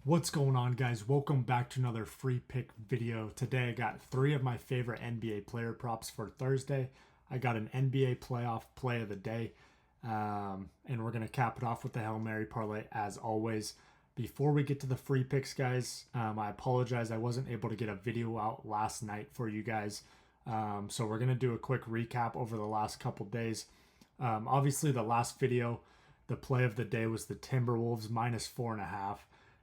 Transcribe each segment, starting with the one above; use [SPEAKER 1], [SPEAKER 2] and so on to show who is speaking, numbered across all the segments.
[SPEAKER 1] What's going on, guys? Welcome back to another free pick video. Today I got three of my favorite NBA player props for Thursday. I got an NBA playoff play of the day, and we're going to cap it off with the Hail Mary parlay as always. Before we get to the free picks, guys, I apologize. I wasn't able to get a video out last night for you guys. So we're going to do a quick recap over the last couple days. Obviously, the last video, the play of the day was the Timberwolves minus 4.5.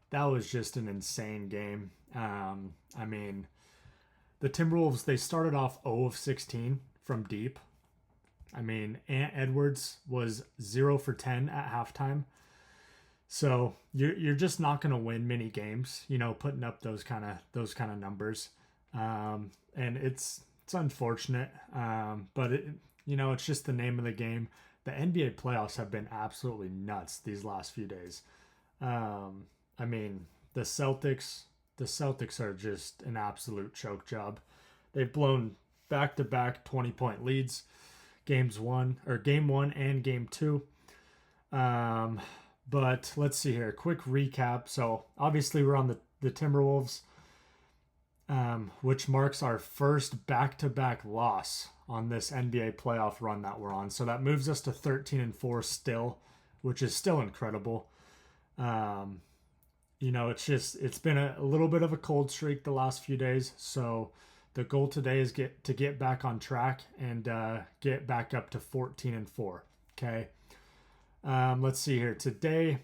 [SPEAKER 1] That was just an insane game. I mean, the Timberwolves, they started off 0 of 16 from deep. I mean, Ant Edwards was 0 for 10 at halftime. So you're just not going to win many games, putting up those kind of numbers. And it's unfortunate, but it's just the name of the game. The NBA playoffs have been absolutely nuts these last few days. I mean, the Celtics are just an absolute choke job. They've blown back-to-back 20-point leads, game one and game two. But let's see here, quick recap. So obviously we're on the Timberwolves, which marks our first back-to-back loss on this NBA playoff run that we're on. So that moves us to 13-4 still, which is still incredible. It's been a little bit of a cold streak the last few days. So the goal today is to get back on track and get back up to 14-4. Okay. Let's see here. Today,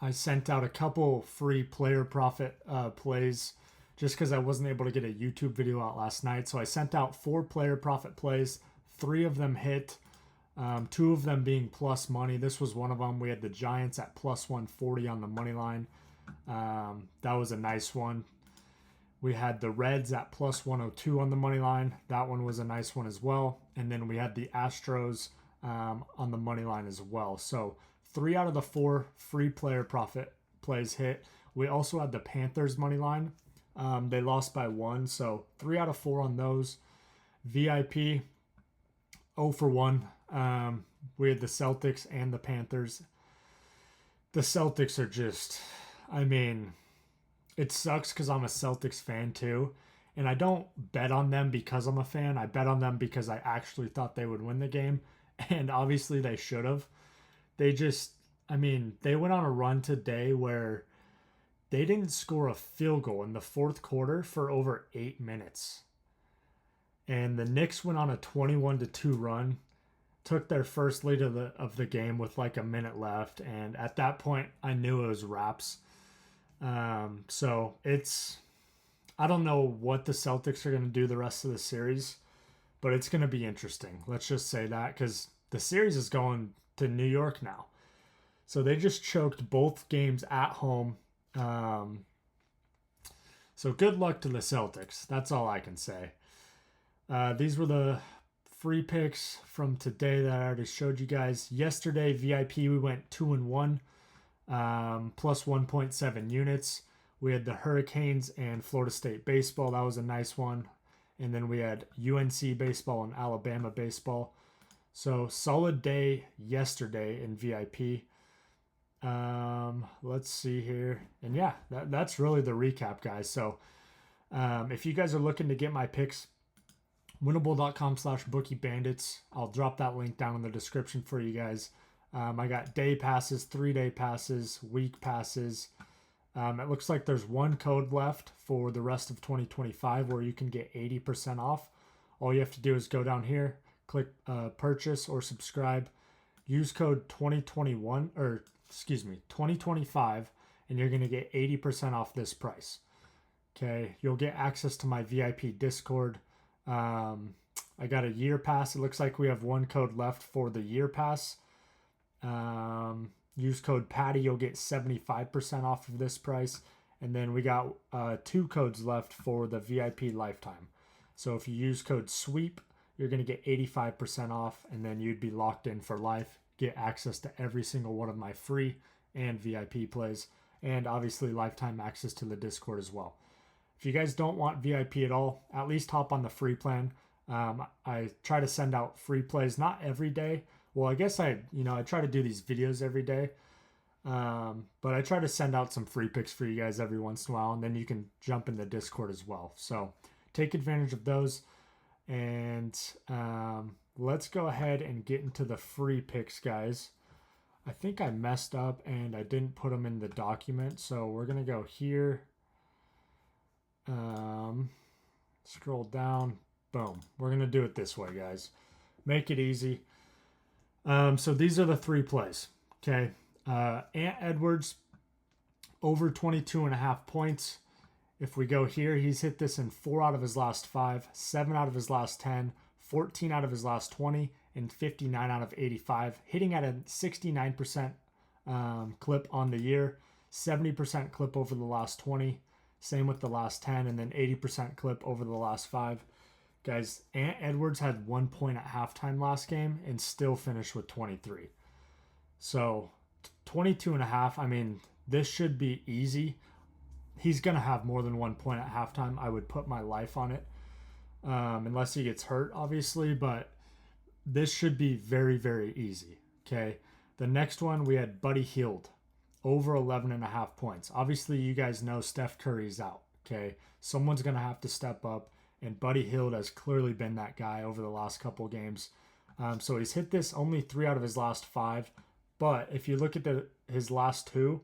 [SPEAKER 1] I sent out a couple free player profit plays just because I wasn't able to get a YouTube video out last night. So I sent out 4 player profit plays. 3 of them hit. 2 of them being plus money. This was one of them. We had the Giants at plus 140 on the money line. That was a nice one. We had the Reds at plus 102 on the money line. That one was a nice one as well. And then we had the Astros on the money line as well. So 3 out of the 4 free player profit plays hit. We also had the Panthers money line. They lost by 1. So 3 out of 4 on those. VIP 0 for 1. We had the Celtics and the Panthers. The Celtics are just, it sucks because I'm a Celtics fan too. And I don't bet on them because I'm a fan. I bet on them because I actually thought they would win the game. And obviously they should have. They went on a run today where they didn't score a field goal in the fourth quarter for over 8 minutes. And the Knicks went on a 21-2 run. Took their first lead of the game with like a minute left, and at that point I knew it was wraps. So I don't know what the Celtics are going to do the rest of the series, but it's going to be interesting. Let's just say that, because the series is going to New York now. So they just choked both games at home. So good luck to the Celtics. That's all I can say. These were the free picks from today that I already showed you guys. Yesterday, VIP, we went 2-1, plus 1.7 units. We had the Hurricanes and Florida State baseball. That was a nice one. And then we had UNC baseball and Alabama baseball. So solid day yesterday in VIP. Let's see here. And yeah, that's really the recap, guys. So if you guys are looking to get my picks, winnable.com/BookieBandits. I'll drop that link down in the description for you guys. I got day passes, 3-day passes, week passes. It looks like there's one code left for the rest of 2025 where you can get 80% off. All you have to do is go down here, click purchase or subscribe, use code 2025, and you're going to get 80% off this price. Okay, you'll get access to my VIP Discord. I got a year pass. It looks like we have one code left for the year pass. Use code Patty. You'll get 75% off of this price. And then we got 2 codes left for the VIP lifetime. So if you use code SWEEP, you're going to get 85% off, and then you'd be locked in for life. Get access to every single one of my free and VIP plays, and obviously lifetime access to the Discord as well. If you guys don't want VIP at all, at least hop on the free plan. I try to send out free plays, not every day. Well, I guess I try to do these videos every day. But I try to send out some free picks for you guys every once in a while, and then you can jump in the Discord as well. So take advantage of those. And let's go ahead and get into the free picks, guys. I think I messed up and I didn't put them in the document. So we're going to go here. Scroll down. Boom. We're going to do it this way, guys. Make it easy. So these are the three plays. Okay. Ant Edwards, over 22.5 points. If we go here, he's hit this in 4 out of his last 5, 7 out of his last 10, 14 out of his last 20, and 59 out of 85, hitting at a 69% clip on the year, 70% clip over the last 20, same with the last 10, and then 80% clip over the last 5. Guys, Ant Edwards had 1 point at halftime last game and still finished with 23. So 22.5, I mean, this should be easy. He's going to have more than 1 point at halftime. I would put my life on it, unless he gets hurt, obviously. But this should be very, very easy. Okay. The next one, we had Buddy Hield, over 11.5 points. Obviously, you guys know Steph Curry's out. Okay. Someone's going to have to step up. And Buddy Hield has clearly been that guy over the last couple of games. So he's hit this only 3 out of his last 5. But if you look at his last 2,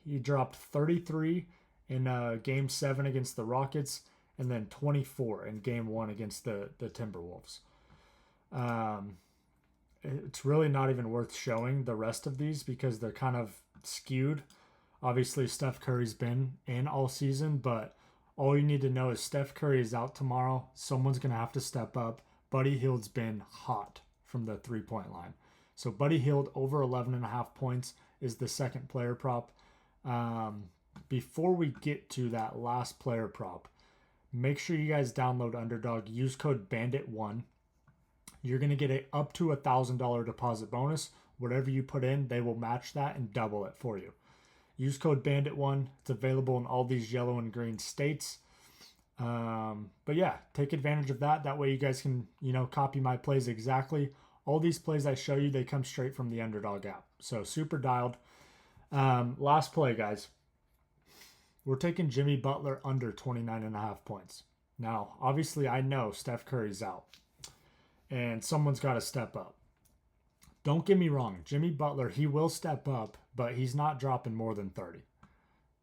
[SPEAKER 1] he dropped 33 in Game 7 against the Rockets, and then 24 in Game 1 against the Timberwolves. It's really not even worth showing the rest of these because they're kind of skewed. Obviously, Steph Curry's been in all season, but all you need to know is Steph Curry is out tomorrow. Someone's going to have to step up. Buddy Hield's been hot from the three-point line. So Buddy Hield over 11.5 points is the second player prop. Before we get to that last player prop, make sure you guys download Underdog. Use code BANDIT1. You're going to get a up to $1,000 deposit bonus. Whatever you put in, they will match that and double it for you. Use code BANDIT1. It's available in all these yellow and green states. But yeah, take advantage of that. That way you guys can, copy my plays exactly. All these plays I show you, they come straight from the Underdog app. So super dialed. Last play, guys. We're taking Jimmy Butler under 29.5 points. Now, obviously, I know Steph Curry's out. And someone's got to step up. Don't get me wrong. Jimmy Butler, he will step up, but he's not dropping more than 30.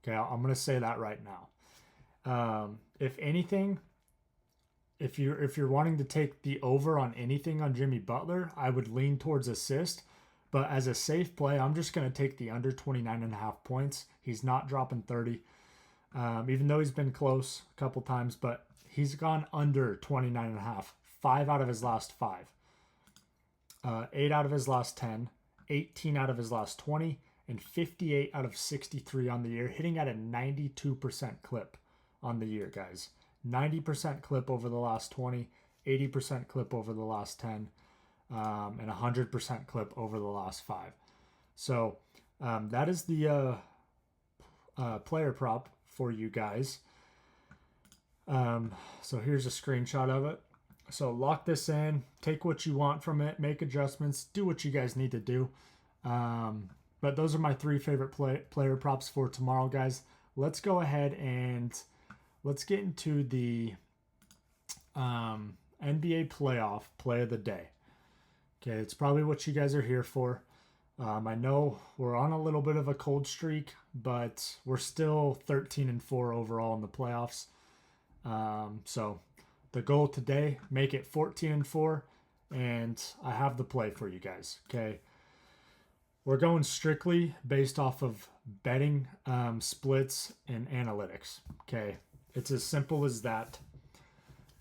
[SPEAKER 1] Okay, I'm going to say that right now. If anything, if you're wanting to take the over on anything on Jimmy Butler, I would lean towards assist. But as a safe play, I'm just going to take the under 29.5 points. He's not dropping 30, even though he's been close a couple times, but he's gone under 29.5, 5 out of his last 5. 8 out of his last 10, 18 out of his last 20, and 58 out of 63 on the year, hitting at a 92% clip on the year, guys. 90% clip over the last 20, 80% clip over the last 10, and 100% clip over the last 5. So that is the player prop for you guys. So here's a screenshot of it. So lock this in, take what you want from it, make adjustments, do what you guys need to do. But those are my 3 favorite player props for tomorrow, guys. Let's go ahead and let's get into the NBA playoff play of the day. Okay, it's probably what you guys are here for. I know we're on a little bit of a cold streak, but we're still 13-4 overall in the playoffs. So the goal today, make it 14-4, and I have the play for you guys. Okay, we're going strictly based off of betting splits and analytics. Okay, it's as simple as that.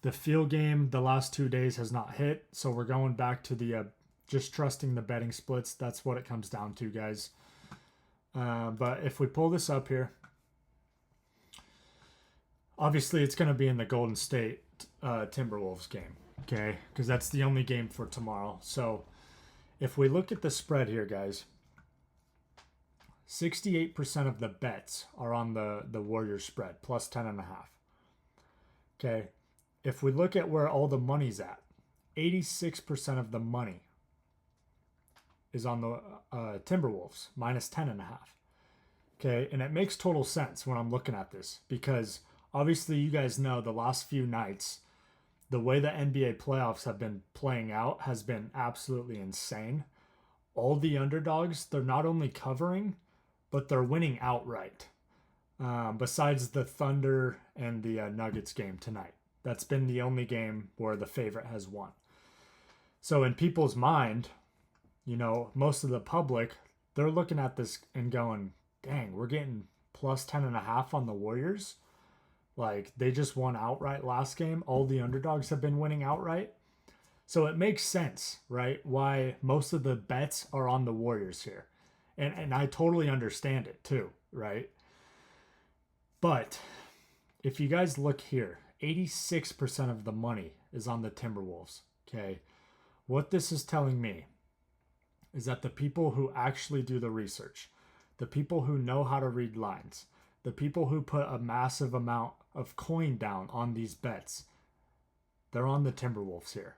[SPEAKER 1] The field game the last 2 days has not hit, so we're going back to the just trusting the betting splits. That's what it comes down to, guys. But if we pull this up here, obviously it's going to be in the Golden State Timberwolves game, okay? Because that's the only game for tomorrow. So if we look at the spread here, guys, 68% of the bets are on the Warriors spread, plus 10.5. Okay, if we look at where all the money's at, 86% of the money is on the Timberwolves, minus 10.5. Okay, and it makes total sense when I'm looking at this because obviously you guys know the last few nights, the way the NBA playoffs have been playing out has been absolutely insane. All the underdogs, they're not only covering, but they're winning outright. Besides the Thunder and the Nuggets game tonight, that's been the only game where the favorite has won. So in people's mind, most of the public, they're looking at this and going, dang, we're getting plus 10.5 on the Warriors. Like, they just won outright last game. All the underdogs have been winning outright. So it makes sense, right? Why most of the bets are on the Warriors here. And I totally understand it too, right? But if you guys look here, 86% of the money is on the Timberwolves, okay? What this is telling me is that the people who actually do the research, the people who know how to read lines, the people who put a massive amount of coin down on these bets, they're on the Timberwolves here.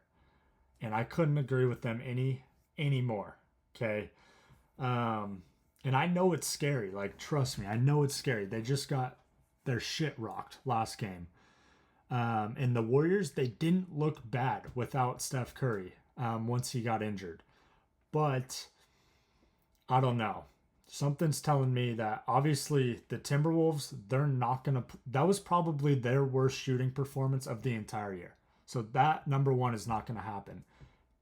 [SPEAKER 1] And I couldn't agree with them any more, okay? And I know it's scary. Like, trust me, I know it's scary. They just got their shit rocked last game. And the Warriors, they didn't look bad without Steph Curry once he got injured. But I don't know. Something's telling me that obviously the Timberwolves, they're not going to... That was probably their worst shooting performance of the entire year. So that, number one, is not going to happen.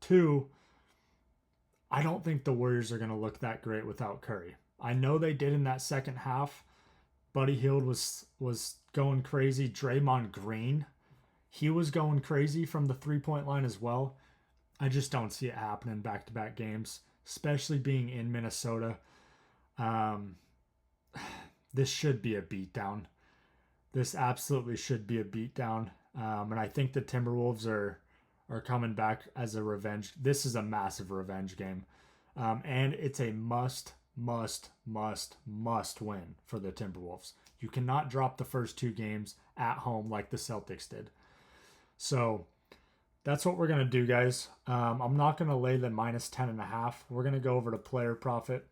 [SPEAKER 1] Two, I don't think the Warriors are going to look that great without Curry. I know they did in that second half. Buddy Hield was going crazy. Draymond Green, he was going crazy from the three-point line as well. I just don't see it happening back-to-back games, especially being in Minnesota. This should be a beatdown. This absolutely should be a beatdown. And I think the Timberwolves are coming back as a revenge. This is a massive revenge game. And it's a must win for the Timberwolves. You cannot drop the first two games at home like the Celtics did. So that's what we're going to do, guys. I'm not going to lay the minus 10.5. We're going to go over to player profit,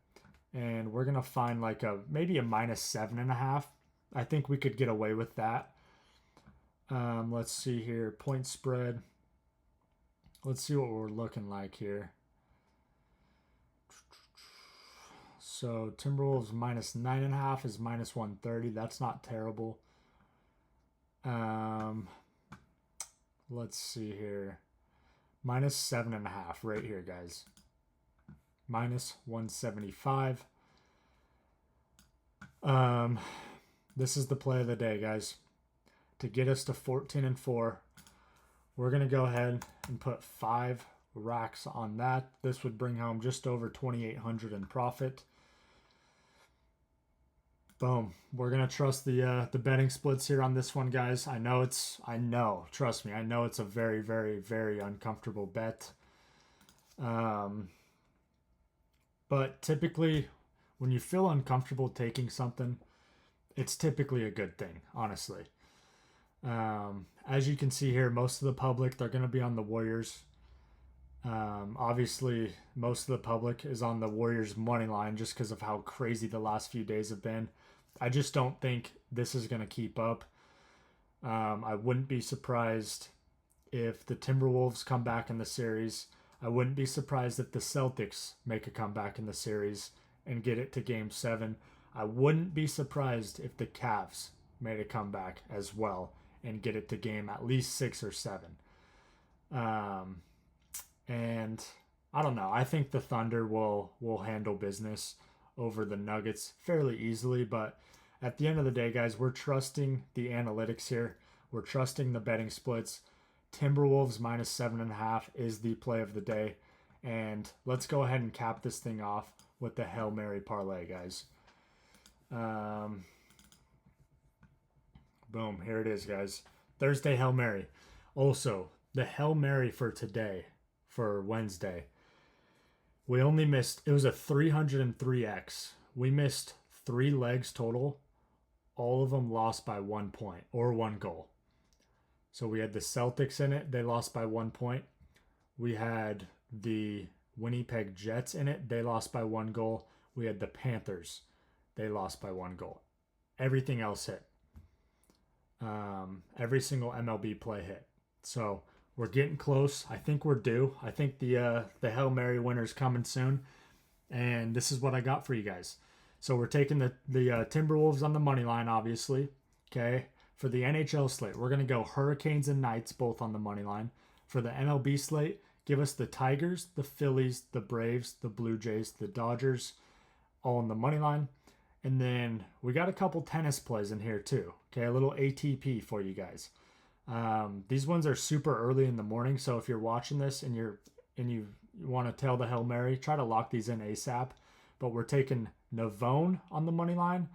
[SPEAKER 1] and we're going to find like maybe a minus 7.5. I think we could get away with that. Let's see here. Point spread. Let's see what we're looking like here. So Timberwolves minus 9.5 is minus 130. That's not terrible. Let's see here. Minus 7.5 right here, guys. Minus 175. This is the play of the day, guys. To get us to 14-4, we're going to go ahead and put 5 racks on that. This would bring home just over 2,800 in profit. Boom. We're going to trust the betting splits here on this one, guys. Trust me, I know it's a very, very, very uncomfortable bet. But typically, when you feel uncomfortable taking something, it's typically a good thing, honestly. As you can see here, most of the public, they're going to be on the Warriors. Obviously, most of the public is on the Warriors money line just because of how crazy the last few days have been. I just don't think this is going to keep up. I wouldn't be surprised if the Timberwolves come back in the series. I wouldn't be surprised if the Celtics make a comeback in the series and get it to Game 7. I wouldn't be surprised if the Cavs made a comeback as well and get it to game at least 6 or 7. And I don't know. I think the Thunder will handle business over the Nuggets fairly easily. But at the end of the day, guys, we're trusting the analytics here. We're trusting the betting splits. Timberwolves minus 7.5 is the play of the day. And let's go ahead and cap this thing off with the Hail Mary parlay, guys. Boom, here it is, guys. Thursday Hail Mary. Also, the Hail Mary for today, for Wednesday, we only missed, it was a 303x. We missed 3 legs total. All of them lost by 1 point or 1 goal. So we had the Celtics in it. They lost by 1 point. We had the Winnipeg Jets in it. They lost by 1 goal. We had the Panthers. they lost by 1 goal. Everything else hit. Every single MLB play hit. So we're getting close. I think we're due. I think the Hail Mary winner's coming soon. And this is what I got for you guys. So we're taking the Timberwolves on the money line, obviously. Okay. For the NHL slate, we're going to go Hurricanes and Knights both on the money line. For the MLB slate, give us the Tigers, the Phillies, the Braves, the Blue Jays, the Dodgers, all on the money line. And then we got a couple tennis plays in here too. Okay, a little ATP for you guys. These ones are super early in the morning, so if you're watching this and you want to tail the Hail Mary, try to lock these in ASAP. But we're taking Navone on the money line,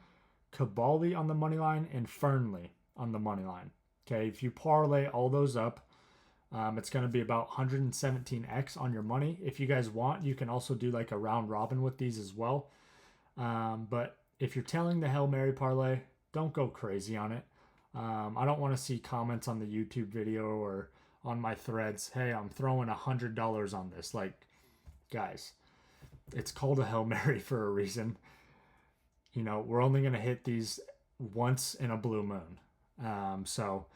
[SPEAKER 1] Cabali on the money line, and Fernley on the money line. Okay, if you parlay all those up, it's going to be about 117x on your money. If you guys want, you can also do like a round robin with these as well. But if you're tailing the Hail Mary parlay, don't go crazy on it. I don't want to see comments on the YouTube video or on my threads, hey, I'm throwing $100 on this. Like, guys, it's called a Hail Mary for a reason. You know, we're only going to hit these once in a blue moon. So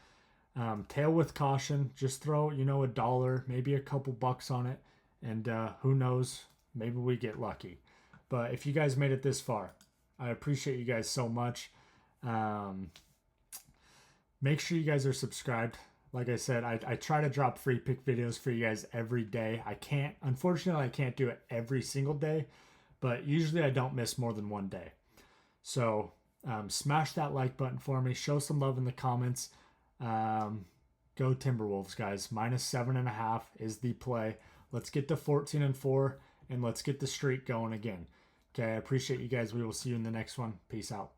[SPEAKER 1] tail with caution. Just throw, $1, maybe a couple bucks on it. And who knows, maybe we get lucky. But if you guys made it this far, I appreciate you guys so much. Make sure you guys are subscribed. Like I said, I try to drop free pick videos for you guys every day. Unfortunately, I can't do it every single day, but usually I don't miss more than 1 day. So smash that like button for me. Show some love in the comments. Go Timberwolves, guys. -7.5 is the play. Let's get to 14-4, and let's get the streak going again. Okay, I appreciate you guys. We will see you in the next one. Peace out.